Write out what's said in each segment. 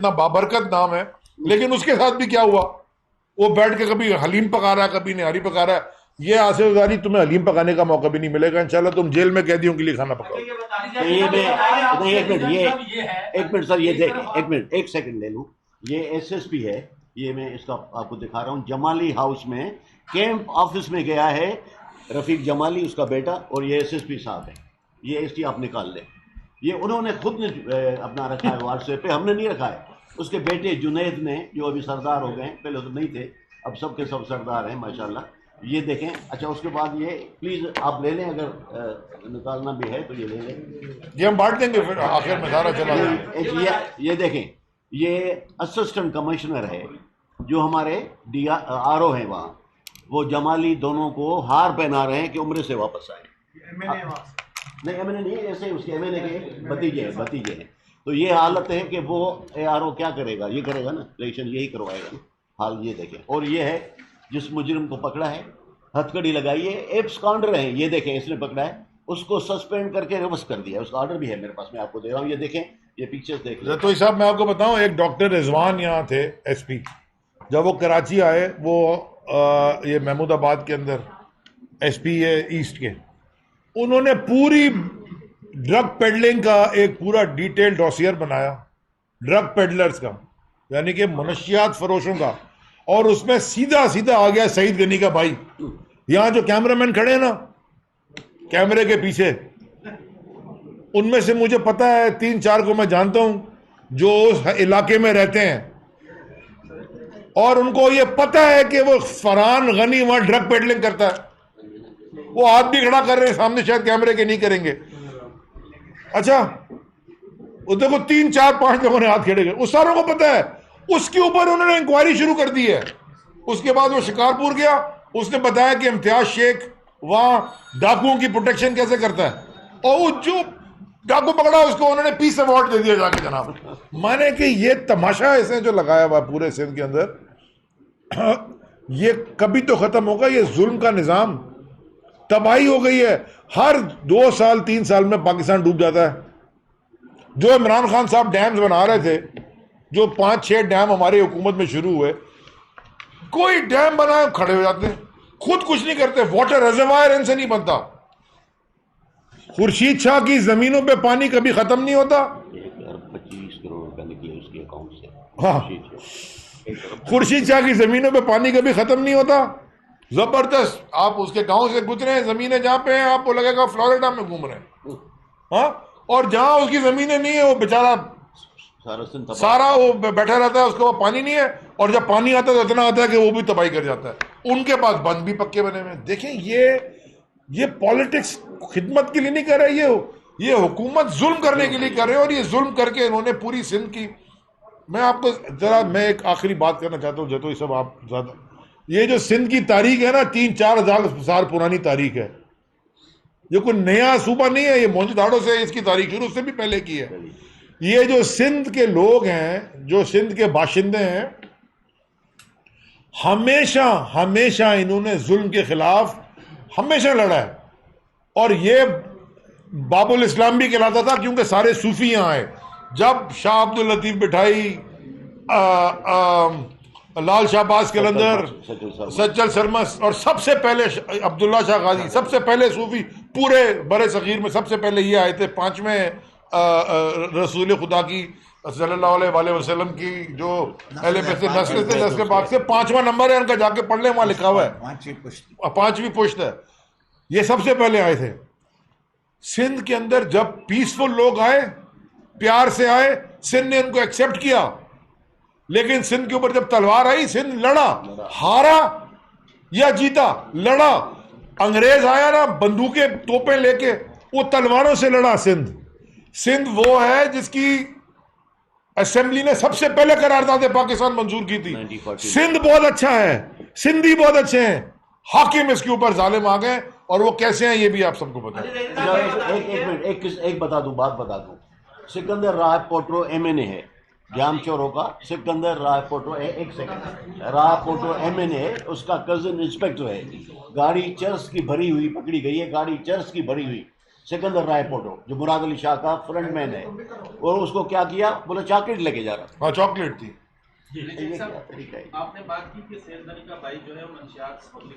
इतना बाबरकत नाम है, लेकिन उसके साथ भी क्या हुआ, वो बैठ के कभी हलीम पका रहा है, कभी निहारी पका रहा है। ये आसिफ ज़ारी तुम्हें हलीम पकाने का मौका भी नहीं मिलेगा इंशाल्लाह, तुम जेल में कैदियों के लिए खाना पकाओ। नहीं, एक मिनट, ये एक मिनट सर, ये देखें, एक मिनट, एक सेकंड ले लूं। ये एसएसपी है, ये मैं इसका आपको दिखा रहा हूँ। जमाली हाउस में कैंप ऑफिस में गया है रफीक जमाली, उसका बेटा, और ये एसएसपी साहब है। ये एसटी आप निकाल लें, ये उन्होंने खुद ने अपना रखा है व्हाट्सएप पे, हमने नहीं रखा है। उसके बेटे जुनैद ने, जो अभी सरदार हो गए, पहले तो नहीं थे, अब सबके सब सरदार हैं माशाल्लाह। ये देखें। अच्छा, उसके बाद ये प्लीज़ आप ले लें, अगर निकालना भी है तो ये ले लें। ये हम बांट देंगे फिर आखिर में सारा चला जाएगा। ये देखें, ये असिस्टेंट कमिश्नर है जो हमारे आरओ हैं वहाँ, वो जमाली दोनों को हार पहना रहे हैं कि उम्र से वापस आए। नहीं, एमएनए नहीं, ऐसे उसके एमएनए के भतीजे हैं। तो ये हालत है कि वो आरओ क्या करेगा, ये करेगा ना, इलेक्शन यही करवाएगा ना। हाल ये देखें। और ये है जिस मुजरिम को पकड़ा है, हथकड़ी लगाई है, एप्स काउंटर है, ये देखें, इसने पकड़ा है, उसको सस्पेंड करके रिवर्स कर दिया। उसका ऑर्डर भी है मेरे पास, मैं आपको दे रहा हूँ, ये देखें, ये पिक्चर देख लें। तो साहब मैं आपको बताऊं, एक डॉक्टर रिजवान यहाँ थे एसपी, जब वो कराची आए, वो ये महमूदाबाद के अंदर एसपी है ईस्ट के, उन्होंने पूरी ड्रग पेडलिंग का एक पूरा डिटेल डॉसियर बनाया, ड्रग पेडलर्स का, यानी कि मनशियात फरोशों का। और उसमें सीधा सीधा आ गया सईद गनी का भाई। यहां जो कैमरामैन खड़े हैं ना कैमरे के पीछे, उनमें से मुझे पता है 3-4 को मैं जानता हूं जो उस इलाके में रहते हैं, और उनको ये पता है कि वो फरहान गनी वहां ड्रग पेडलिंग करता है। वो हाथ भी खड़ा कर रहे हैं सामने, शायद कैमरे के नहीं करेंगे। अच्छा, वो देखो 3-4-5 लोगों ने हाथ खड़े किए, उस सारों को पता है। उसके ऊपर उन्होंने इंक्वायरी शुरू कर दी है। उसके बाद वो शिकारपुर गया, उसने बताया कि इम्तियाज शेख वहां डाकुओं की प्रोटेक्शन कैसे करता है, और वो जो डाकू पकड़ा उसको उन्होंने पीस अवार्ड दे दिया जाके जनाब। माने कि ये तमाशा इसने जो लगाया हुआ पूरे सिंध के अंदर, ये कभी तो खत्म होगा। ये जुल्म का निजाम, तबाही हो गई है। हर 2 साल 3 साल में पाकिस्तान डूब जाता है। जो इमरान खान साहब डैम्स बना रहे थे, जो 5-6 डैम हमारी हुकूमत में शुरू हुए, कोई डैम बनाए खड़े हो जाते हैं, खुद कुछ नहीं करते। वाटर रिजर्वायर इनसे नहीं बनता। खुर्शीद शाह की जमीनों पे पानी कभी खत्म नहीं होता। 1,25 करोड़ रुपए निकले उसके अकाउंट से। हाँ, खुर्शीद शाह की जमीनों पे पानी कभी खत्म नहीं होता। जबरदस्त। आप उसके गांव से गुजरे, जमीनें जहां पे हैं आपको लगेगा फ्लोरिडा में घूम रहे हैं। हाँ, और जहां उसकी जमीनें नहीं है, वो बेचारा सारा वो बैठा रहता है, उसके पास पानी नहीं है, और जब पानी आता है तो इतना आता है कि वो भी तबाही कर जाता है। उनके पास बंद भी पक्के बने हुए। देखें, ये पॉलिटिक्स खिदमत के लिए नहीं कर रहे, ये हुकूमत जुल्म करने के लिए कर रहे हैं। और ये जुल्म करके इन्होंने पूरी सिंध की। मैं आपको जरा, मैं एक आखिरी बात करना चाहता हूँ, जतो ये सब आप ज्यादा, ये जो सिंध की तारीख है ना, 3-4 हजार साल पुरानी तारीख है। ये कोई नया सूबा नहीं है, ये मोहनजोदाड़ो से इसकी तारीख शुरू, उससे भी पहले की है। ये जो सिंध के लोग हैं, जो सिंध के बाशिंदे हैं, हमेशा हमेशा इन्होंने जुल्म के खिलाफ हमेशा लड़ा है। और ये बाबुल इस्लाम भी कहलाता था, क्योंकि सारे सूफी यहां आए। जब शाह अब्दुल लतीफ बिठाई, लाल शाहबाज कलंदर, सज्जल सरमस, और सबसे पहले अब्दुल्ला शाह गाजी, सबसे पहले सूफी पूरे बड़े सगीर में सबसे पहले ये आए थे। 5वें रसूल खुदा की सल्लल्लाहु अलैहि वसल्लम की जो अहले बैत से नस्ल थे, नस्ल पाक से 5वां नंबर है उनका, जाके पढ़ ले, वहां लिखा हुआ है, 5वीं पुश्त है। ये सबसे पहले आए थे सिंध के अंदर। जब पीसफुल लोग आए, प्यार से आए, सिंध ने उनको एक्सेप्ट किया। लेकिन सिंध के ऊपर जब तलवार आई, सिंध लड़ा, हारा या जीता, लड़ा। अंग्रेज आया ना, बंदूकें तोपें लेके, वो तलवारों से लड़ा। सिंध वो है जिसकी असेंबली ने सबसे पहले करारदाद पाकिस्तान मंजूर की थी। सिंध बहुत अच्छा है, सिंधी बहुत अच्छे हैं, हाकिम इसके ऊपर जालिम आ गए, और वो कैसे हैं ये भी आप सबको पता है। एक बात बता दूं। सिकंदर राय पोट्रो एमएनए है, जाम चोरों का सिकंदर राय पोट्रो है। एक सेकंड, राय पोट्रो एमएनए, उसका कजिन इंस्पेक्टर है। गाड़ी चर्च की भरी हुई पकड़ी गई है, गाड़ी चर्च की भरी हुई। सिकंदर राय पोटो, जो मुराद अली शाह का फ्रंटमैन है, और उसको क्या किया, बोले चॉकलेट लेके जा रहा था। हाँ चॉकलेट थी। आपने बात की कि सैयद का भाई जो है वो मंशियात,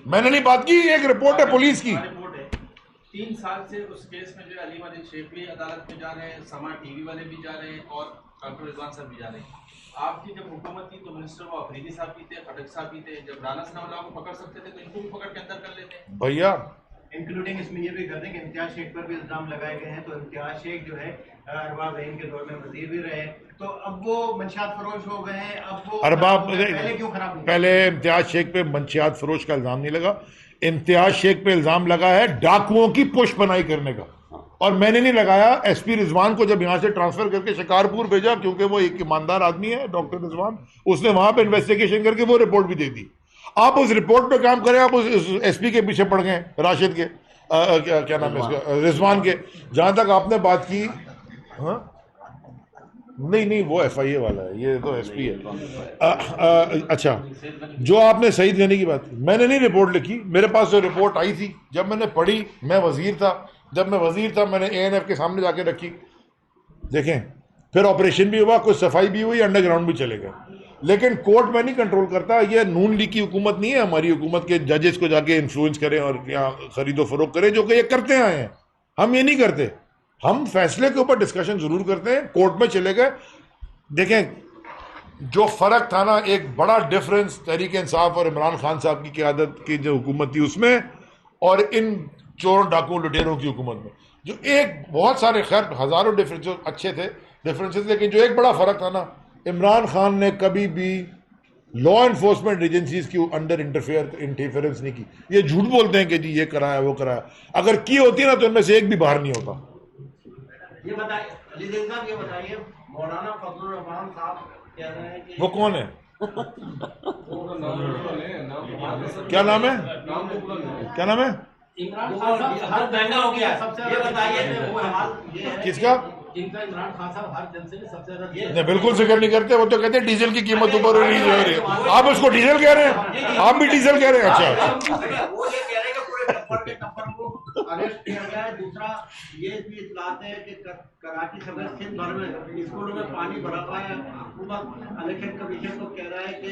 मैंने नहीं बात की, एक रिपोर्ट है पुलिस की। रिपोर्ट है 3 साल से उस केस में जो है अली मलिक शेख भी अदालत में जा रहे हैं, समा टीवी वाले भी जा रहे हैं और डॉक्टर रिजवान साहब भी जा रहे हैं। आपकी जब हुकूमत थी तो मिनिस्टर वो अफरीदी साहब भी थे, खटक साहब भी थे। जब राना सनाउल्लाह को पकड़ सकते थे तो इनको भी पकड़ के अंदर कर लेते। भैया इंक्लूडिंग इसमें ये भी कर दें कि इम्तियाज शेख पर भी इल्जाम लगाए गए हैं। तो इम्तियाज शेख जो है अरबाब रहीम के दौर में वजीर भी रहे, तो अब वो मंशियात फरोश हो गए हैं। अब वो अरबाब पहले क्यों खराब हुए? पहले इम्तियाज शेख पे मंशियात फरोश का इल्जाम नहीं लगा, इम्तियाज शेख पे इल्जाम लगा है डाकुओं की पुष्ट बनाई करने का। और मैंने नहीं लगाया। एसपी रिजवान को जब यहां से ट्रांसफर करके शिकारपुर भेजा, क्योंकि वो एक ईमानदार आदमी है डॉक्टर रिजवान, उसने वहां पे इन्वेस्टिगेशन करके वो रिपोर्ट भी दे दी। आप उस रिपोर्ट पे काम करें, आप उस एसपी के पीछे पड़ गए, राशिद के क्या नाम है इसका, रिजवान के। जहां तक आपने बात की, हाँ नहीं वो एफआईए वाला है, ये तो एसपी है। अच्छा, जो आपने सईद गनी की बात की, मैंने नहीं रिपोर्ट लिखी, मेरे पास जो रिपोर्ट आई थी जब मैंने पढ़ी, मैं वजीर था, जब मैं वजीर था मैंने एएनएफ के सामने जाके रखी। देखें, फिर ऑपरेशन भी हुआ, कुछ सफाई भी हुई, अंडरग्राउंड भी चले गए। लेकिन कोर्ट में नहीं कंट्रोल करता, ये नून लीग की हुकूमत नहीं है हमारी हुकूमत के जजेस को जाके इन्फ्लुएंस करें और यहाँ खरीदो फरोख्त करें, जो कि ये करते आए हैं। हम ये नहीं करते, हम फैसले के ऊपर डिस्कशन जरूर करते हैं, कोर्ट में चले गए। देखें, जो फर्क था ना, एक बड़ा डिफरेंस तहरीक इंसाफ और इमरान खान साहब की क़यादत की जो हुकूमत थी उसमें, और इन चोरों डाकुओं लुटेरों की हुकूमत में, जो एक बहुत सारे खैर हजारों डिफरेंस जो अच्छे थे डिफरेंसेस, लेकिन जो एक बड़ा फर्क था ना, इमरान खान ने कभी भी लॉ एनफोर्समेंट एजेंसीज की अंडर इंटरफेरेंस नहीं की। ये झूठ बोलते हैं कि जी ये कराया वो कराया, अगर की होती ना तो इनमें से एक भी बाहर नहीं होता। ये बताइए अली दिन साहब, ये बताइए मौलाना फजलुर रहमान साहब कह रहे हैं कि वो कौन है, क्या नाम है, क्या नाम है, इमरान खान साहब हर महंगा हो गया। ये बताइए कि वो हाल ये है किसका, इनका इमरान खान साहब हर दिन से सबसे ज्यादा नहीं बिल्कुल जिक्र नहीं करते। वो तो कहते हैं डीजल की कीमत ऊपर हो रही है, आप उसको डीजल कह रहे हैं, आप भी डीजल कह रहे हैं। अच्छा, वो ये कह रहे हैं कि पूरे टप्पर के टप्पर को अरेस्ट किया गया है। दूसरा ये भी इतलात है कि कराची समेत सिंध भर में स्कूलों में पानी भरा हुआ है। हुकूमत इलेक्शन कमीशन को कह रहा है कि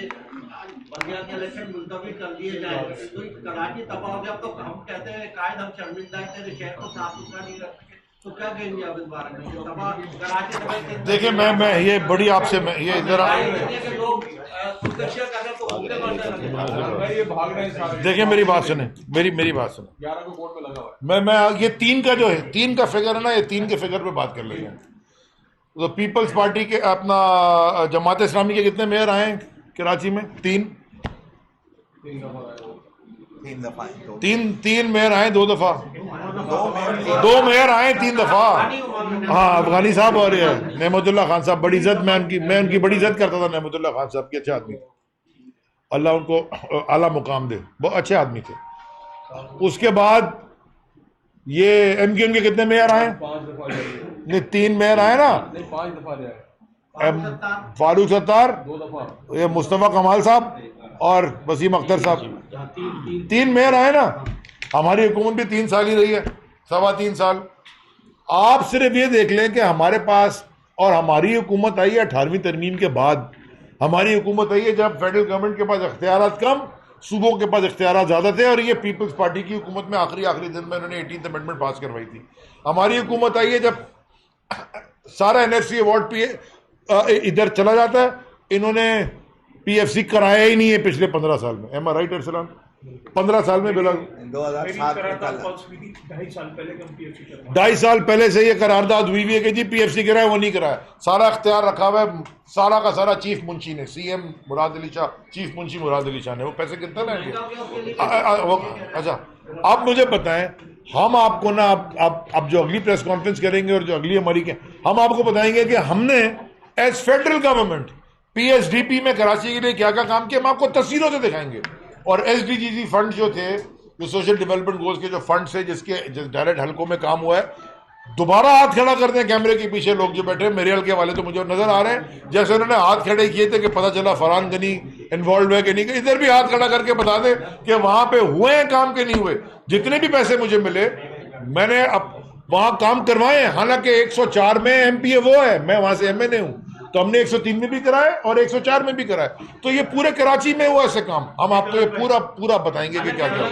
बंदियां के इलेक्शन मुलतवी कर दिए जाए। तो कराची तबाह हो गया। अब तो हम कहते हैं कायद हम शर्मिंदा है कि शहर को साफ सुथरा नहीं रख सके, तो क्या कहेंगे आप इस बारे में? तबाह कराची समेत देखिए, मैं ये बड़ी आपसे मैं ये जरा लोग खुदकशियां कर रहे हैं, तो भूखे मर रहे हैं। देखिए, मेरी बात सुने, मेरी बात सुने। 11 को कोर्ट में लगा हुआ है। मैं ये 3 का जो है, 3 का फिगर है ना, ये 3 के फिगर पे बात कर लेंगे। तो पीपल्स पार्टी के अपना जमात इस्लामी के कितने मेयर आए हैं कराची में? 3 मेयर आए 2 दफा, 2 मेयर आए 3 दफा। हाँ, अफगानी साहब और नेमतुल्लाह खान साहब, बड़ी इज्जत, मैं उनकी बड़ी इज्जत करता था। नेमतुल्लाह खान साहब के अच्छे आदमी थे, अल्लाह उनको आला मुकाम दे, बहुत अच्छे आदमी थे। उसके बाद ये एमक्यूएम के कितने मेयर आए? 5 दफा नहीं, 3 मेयर आए ना, नहीं 5 दफा जाए, फारूक सत्तार, 2 दफा ये मुस्तफा कमाल साहब और वसीम अख्तर साहब, 3 मेयर आए ना। हमारी हुकूमत भी 3 साल ही रही है, 3.25 साल। आप सिर्फ ये देख लें कि हमारे पास, और हमारी हुकूमत आई है 18वीं तरमीम के बाद, हमारी हुकूमत आई है जब फेडरल गवर्नमेंट के पास इख्तियारात कम, सूबों के पास इख्तियारात ज़्यादा थे, और ये पीपल्स पार्टी की हुकूमत में आखिरी दिन में उन्होंने 18th अमेंडमेंट पास करवाई थी। हमारी हुकूमत आई है जब सारा एनएफसी अवार्ड पे इधर चला जाता है, इन्होंने पीएफसी कराया ही नहीं है पिछले 15 साल में। एम आई राइट अरसलान? 15 साल में बिला 2007 2.5 साल पहले से ये करारदाद हुई है कि जी पीएफसी कराए, वो नहीं कराया। सारा इख्तियार रखा हुआ है सारा का सारा चीफ मुंशी ने, सीएम मुराद अली शाह, चीफ मुंशी मुराद अली शाह ने। वो पैसे कितना लाएंगे? अच्छा, आप मुझे बताएं, हम आपको ना अब जो अगली प्रेस कॉन्फ्रेंस करेंगे और जो अगली हमारी के, हम आपको बताएंगे कि हमने एज फेडरल गवर्नमेंट पीएसडीपी में कराची के लिए क्या क्या काम किया, हम आपको तस्वीरों से दिखाएंगे। और एसडीजीजी फंड जो थे, जो सोशल डेवलपमेंट गोल्स के जो फंड से जिसके डायरेक्ट हलकों में काम हुआ है, दोबारा हाथ खड़ा करते हैं कैमरे के पीछे लोग जो बैठे हैं, मेरे हल्के वाले तो मुझे नजर आ रहे हैं, जैसे उन्होंने हाथ खड़े किए थे कि पता चला फरहान गनी इन्वॉल्व है कि नहीं। इधर भी हाथ खड़ा करके बता दें कि वहां पे हुए हैं काम के नहीं हुए। जितने भी पैसे मुझे मिले, मैंने अब वहां काम करवाए, हालांकि 104 में एमपीए वो है, मैं वहां से एमएनए हूं, तो हमने 103 में भी कराए और 104 में भी कराए। तो ये पूरे कराची में हुआ ऐसे काम, हम आपको ये पूरा पूरा बताएंगे कि क्या क्या हुआ।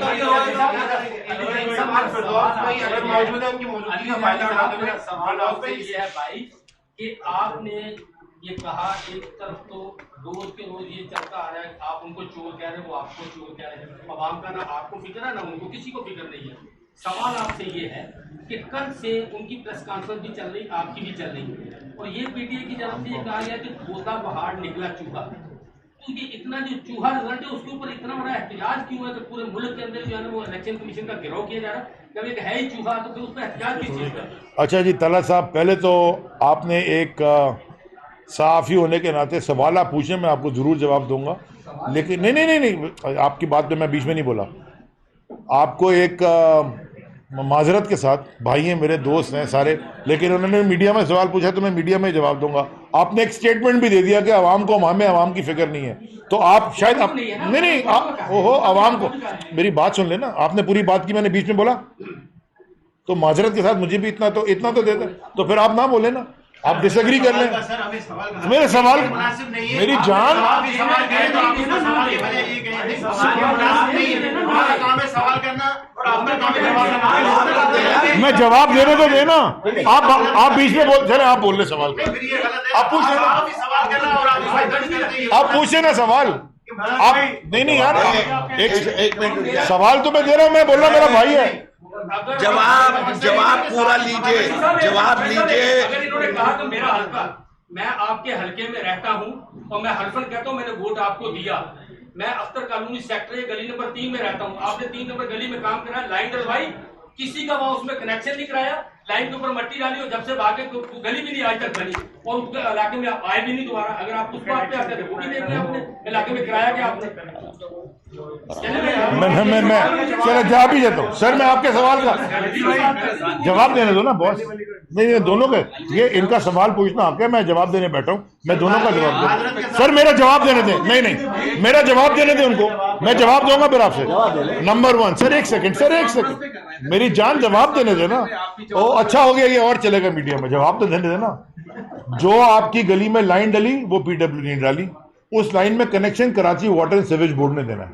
कि आपने ये कहा, एक तरफ तो रोज के रोज ये चलता आ रहा है, आप उनको चोर कह रहे हैं, वो आपको चोर कह रहे हैं, अवाम का ना आपको फिक्र है ना उनको, किसी को फिक्र नहीं है। सवाल आपसे ये है कि कल से उनकी प्रेस कॉन्फ्रेंस भी चल रही, आपकी भी चल रही, और ये पीटीआई की तरफ से ये कहा गया कि तोता पहाड़ निकला चूहा। तो ये इतना जो चूहा रिजल्ट है उसके ऊपर इतना बड़ा एहतजाज क्यों है कि पूरे मुल्क के अंदर जो है ना वो इलेक्शन कमीशन का गिरफ्तार किया जा रहा है? जब एक है ही चूहा तो फिर उस पर एहतजाज किस चीज का? अच्छा जी तलत साहब, पहले तो आपने एक सहाफ़ी होने के नाते सवाल आप पूछे, मैं आपको ज़रूर जवाब दूंगा, लेकिन नहीं, आपकी बात पे मैं बीच में नहीं बोला। आपको एक माजरत के साथ, भाई हैं मेरे, दोस्त हैं सारे, लेकिन उन्होंने मीडिया में सवाल पूछा तो मैं मीडिया में जवाब दूंगा। आपने एक स्टेटमेंट भी दे दिया कि आवाम को, हमें आवाम की फिक्र नहीं है, तो आप शायद आप नहीं ओहो आवाम को, मेरी बात सुन लेना, आपने पूरी बात की, मैंने बीच में बोला, तो माजरत के साथ मुझे भी इतना तो देते, तो फिर आप ना बोले ना, आप डिसएग्री कर लें। मेरे सवाल, मेरी जान, मैं जवाब देने तो देना, आप बीच में बोल, चले आप बोल ले सवाल, आप पूछ लेना, आप पूछे ना सवाल, आप नहीं यार, एक मिनट, सवाल तो मैं दे रहा हूं, मैं बोल रहा मेरा भाई है, जवाब पूरा लीजिए, जवाब लीजिए। अगर इन्होंने कहा तो मेरा हल्का, मैं आपके हल्के में रहता हूं और मैं हल्फन कहता हूं मैंने वोट आपको दिया, मैं अख्तर कॉलोनी सेक्टर गली नंबर 3 में रहता हूं, आपने 3 नंबर गली में काम करा, लाइन डलवाई, किसी का वहां उसमें कनेक्शन नहीं कराया, लाइन के ऊपर मट्टी डाली और जब से भागे तो गली भी नहीं आज तक बनी, और उसके इलाके में आप आए भी नहीं दोबारा। अगर आप उस बात पे आते थे वो भी देख लिया आपने, इलाके में कराया क्या आपने? मैं चलो जवाब ही देता हूँ सर, मैं आपके सवाल का जवाब देने दो ना बॉस, नहीं दोनों के, ये इनका सवाल पूछना आपके, मैं जवाब देने बैठा हूँ, मैं दोनों का जवाब दूँ सर, मेरा जवाब देने दें, नहीं मेरा जवाब देने दें उनको, मैं जवाब दूंगा फिर आपसे। नंबर 1 सर, एक सेकंड, मेरी जान जवाब देने देना, ओ अच्छा हो गया, ये और चलेगा मीडिया में, जवाब तो देने देना। जो आपकी गली में लाइन डली वो पीडब्ल्यू ने डाली, उस लाइन में connection Karachi water and sewage board ने देना है,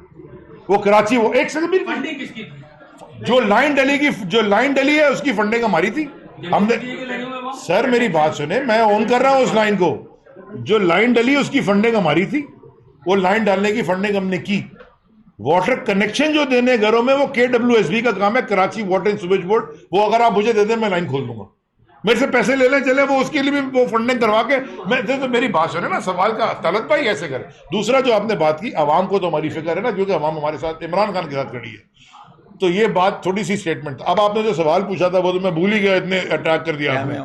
वो कराची, वो एक सेकंड, फंडिंग किसकी थी? जो लाइन डली है उसकी फंडिंग हमारी थी, हमने, सर मेरी बात सुने, मैं ऑन कर रहा हूं उस लाइन को, जो लाइन डली उसकी फंडिंग हमारी थी, वो लाइन डालने की फंडिंग हमने की। वाटर कनेक्शन जो देने घरों में वो KWSB का काम है, Karachi water and sewage board, वो अगर आप मुझे दे दें मैं लाइन खोल दूंगा, मेरे से पैसे ले लें चले, वो उसके लिए भी वो फंडिंग करवा के मैं तो मेरी बात सुने ना, सवाल का तलत भाई ऐसे करे। दूसरा जो आपने बात की, आवाम को तो हमारी फिक्र है ना, क्योंकि आवाम हमारे साथ इमरान खान के साथ खड़ी है, तो ये बात थोड़ी सी स्टेटमेंट। अब आपने जो सवाल पूछा था वो तो मैं भूल ही गया, इतने अटैक कर दिया आपने।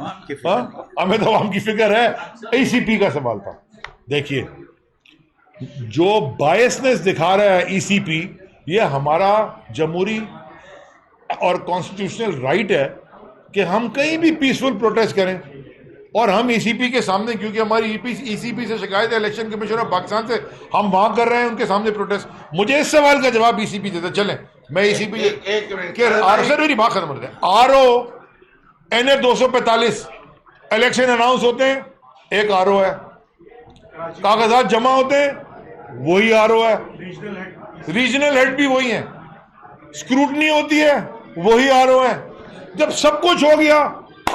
हमें तो आवाम की फिक्र है, ECP का सवाल था। देखिए जो बायसनेस दिखा रहा है ECP, ये हमारा जमहूरी और कॉन्स्टिट्यूशनल राइट है कि हम कहीं भी पीसफुल प्रोटेस्ट करें, और हम ECP के सामने, क्योंकि हमारी ECP से शिकायत है इलेक्शन कमीशन ऑफ पाकिस्तान से, हम वहां कर रहे हैं उनके सामने प्रोटेस्ट। मुझे इस सवाल का जवाब ECP देता, चलें मैं ECP सर मेरी बात खत्म कर दें। RO NA 245 इलेक्शन अनाउंस होते हैं, एक RO है, कागजात जमा होते हैं, वही RO है, रीजनल हेड भी वही है, स्क्रूटनी होती है, वही RO है। जब सब कुछ हो गया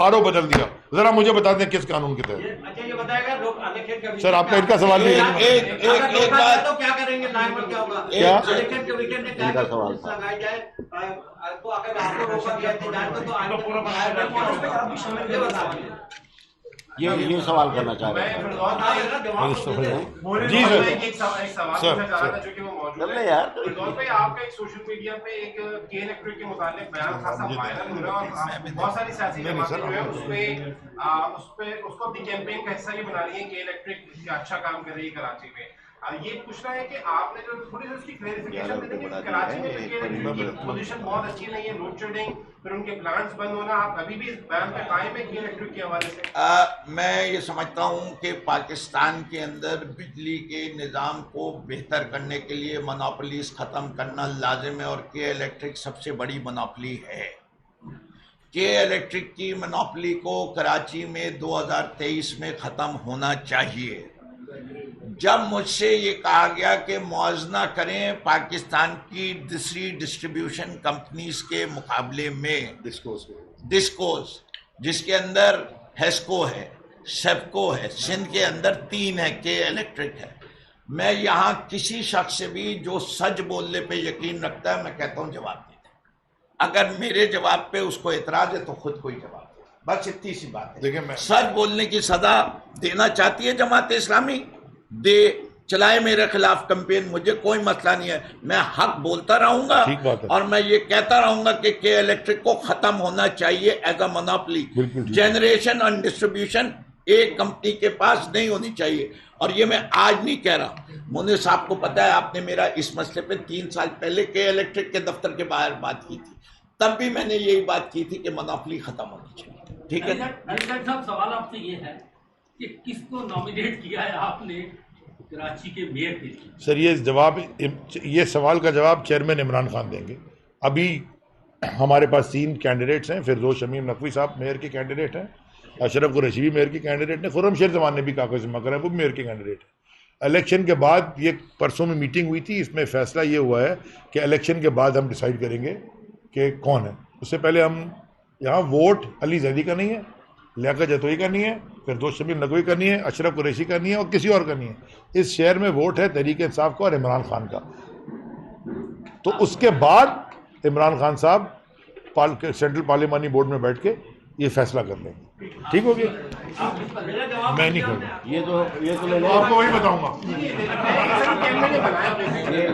RO बदल दिया, जरा मुझे बता दें किस कानून के तहत? अच्छा ये बताएगा लोग इलेक्शन सर आपका इनका सवाल नहीं है, एक बात, तो क्या करेंगे, लाइन में क्या होगा? क्या? इलेक्शन कमीशन ने कहा कि पुलिस लगाई जाए, तो अगर आपको रोका गया तो आगे पूरा बनाया, ये सवाल करना चाह रहे हैं जी सर। एक सवाल पूछना चाह रहा था जो कि वो मौजूद है यार, फिरदौस भाई, आपका एक सोशल मीडिया पे एक के इलेक्ट्रिक के मुतालिक बयान खासा वायरल हो रहा है, और बहुत सारी सियासी जमातें जो है उसको अपनी कैंपेन का हिस्सा ये बना रही है कि इलेक्ट्रिक अच्छा काम कर रही है कराची में। ये पूछना है कि आपने जो थोड़ी सी उसकी क्लैरिफिकेशन दे देंगे, कराची में जो पोजीशन बहुत अच्छी नहीं है, लोड शेडिंग, फिर उनके प्लांट्स बंद होना, आप अभी भी इस बयान पे कायम है कि इलेक्ट्रिक के हवाले से? मैं ये समझता हूँ कि पाकिस्तान के अंदर बिजली के निज़ाम को बेहतर करने के लिए मोनोपोलीज ख़त्म करना लाजिम है, और के इलेक्ट्रिक सबसे बड़ी मोनोपोली है। के इलेक्ट्रिक की मोनोपोली को कराची में 2023 में ख़त्म होना चाहिए। जब मुझसे ये कहा गया कि मुआवजा करें पाकिस्तान की दूसरी डिस्ट्रीब्यूशन कंपनीज के मुकाबले में, डिस्कोस जिसके अंदर हेस्को है, सेफको है, सिंध के अंदर 3 है, के इलेक्ट्रिक है, मैं यहाँ किसी शख्स से भी जो सच बोलने पे यकीन रखता है, मैं कहता हूँ जवाब दे दें। अगर मेरे जवाब पे उसको एतराज है तो खुद कोई जवाब दे, बस इतनी सी बात है। देखिए, मैं सच बोलने की सजा देना चाहती है जमात इस्लामी, दे, चलाए मेरे खिलाफ कैंपेन, मुझे कोई मसला नहीं है, मैं हक बोलता रहूंगा ठीक बात है। और मैं ये कहता रहूंगा कि के इलेक्ट्रिक को खत्म होना चाहिए एज अ मोनोपोली। बिल्कुल ठीक। जनरेशन और डिस्ट्रीब्यूशन एक कंपनी के पास नहीं होनी चाहिए। और ये मैं आज नहीं कह रहा, मुनीर साहब को पता है, आपने मेरा इस मसले पे 3 साल पहले के इलेक्ट्रिक के दफ्तर के बाहर बात की थी, तब भी मैंने यही बात की थी कि मोनोपोली खत्म होनी चाहिए। ठीक है, अलीगढ़ साहब, सवाल आपसे ये है कि किसको नॉमिनेट किया है आपने कराची के मेयर के लिए? सर, ये सवाल का जवाब चेयरमैन इमरान खान देंगे। अभी हमारे पास 3 कैंडिडेट्स हैं, फिरदौस शमीम नकवी साहब मेयर के कैंडिडेट हैं, अशरफ कुरैशी भी मेयर के कैंडिडेट हैं, खुर्रम शेर जमान ने भी कागज जमा करा है, वो भी मेयर के कैंडिडेट हैं। इलेक्शन के बाद, ये परसों में मीटिंग हुई थी, इसमें फैसला ये हुआ है कि इलेक्शन के बाद हम डिसाइड करेंगे कि कौन है। उससे पहले हम यहाँ वोट अली जैदी का नहीं है, लियाकत जतोई का नहीं है, फिरदौस शमीम नकवी का नहीं है, अशरफ कुरैशी का नहीं है और किसी और का नहीं है। इस शहर में वोट है तहरीक इंसाफ का और इमरान खान का। तो उसके बाद इमरान खान साहब सेंट्रल पार्लिमानी बोर्ड में बैठ के ये फैसला कर लेंगे। ठीक हो गया? मैं नहीं करूँगा, ये तो ले लो। आपको वही बताऊंगा।